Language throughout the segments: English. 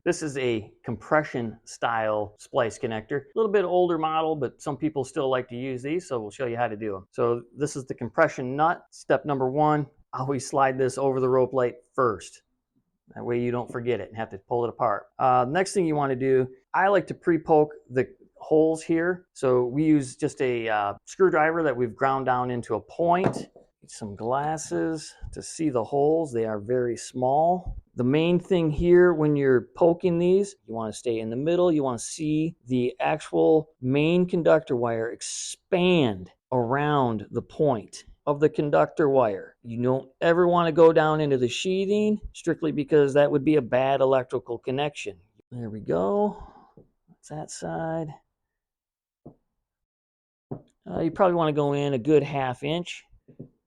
This is a compression style splice connector. A little bit older model, but some people still like to use these, so we'll show you how to do them. So this is the compression nut. Step number 1, always slide this over the rope light first. That way you don't forget it and have to pull it apart. Next thing you want to do, I like to pre-poke the holes here. So we use just a screwdriver that we've ground down into a point. Some glasses to see the holes. They are very small. The main thing here when you're poking these, you want to stay in the middle. You want to see the actual main conductor wire expand around the point of the conductor wire. You don't ever want to go down into the sheathing, strictly because that would be a bad electrical connection. There we go. That's that side. You probably want to go in a good 1/2 inch.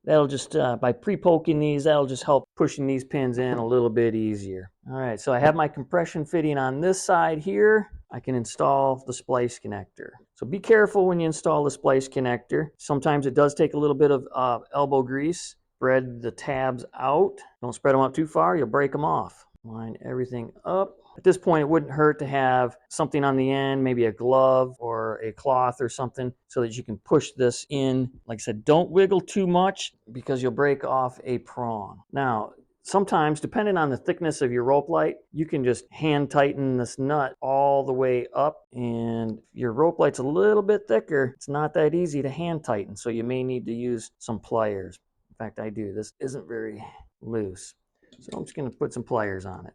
That'll just, by pre-poking these, that'll just help pushing these pins in a little bit easier. All right, so I have my compression fitting on this side here. I can install the splice connector. So be careful when you install the splice connector. Sometimes it does take a little bit of elbow grease. Spread the tabs out. Don't spread them out too far, you'll break them off. Line everything up. At this point, it wouldn't hurt to have something on the end, maybe a glove or a cloth or something, so that you can push this in. Like I said, don't wiggle too much because you'll break off a prong. Now, sometimes, depending on the thickness of your rope light, you can just hand tighten this nut all the way up. And if your rope light's a little bit thicker, it's not that easy to hand tighten, so you may need to use some pliers. In fact, I do. This isn't very loose. So I'm just going to put some pliers on it.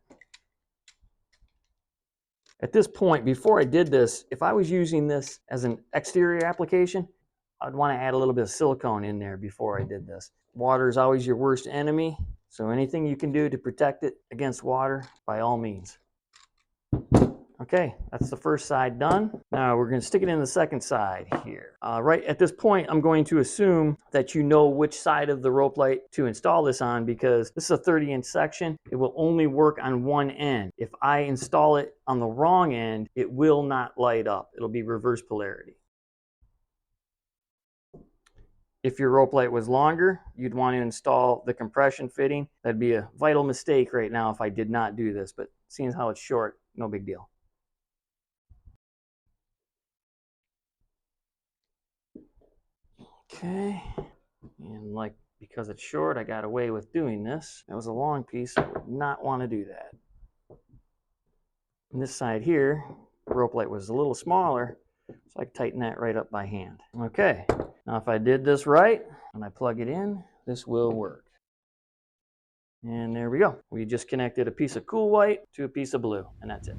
At this point, before I did this, if I was using this as an exterior application, I'd want to add a little bit of silicone in there before I did this. Water is always your worst enemy, so anything you can do to protect it against water, by all means. Okay, that's the first side done. Now we're going to stick it in the second side here. Right at this point, I'm going to assume that you know which side of the rope light to install this on, because this is a 30-inch section. It will only work on one end. If I install it on the wrong end, it will not light up. It'll be reverse polarity. If your rope light was longer, you'd want to install the compression fitting. That'd be a vital mistake right now if I did not do this, but seeing how it's short, no big deal. Okay, and because it's short, I got away with doing this. That was a long piece, I would not want to do that. And this side here, the rope light was a little smaller, so I could tighten that right up by hand. Okay, now if I did this right, and I plug it in, this will work. And there we go. We just connected a piece of cool white to a piece of blue, and that's it.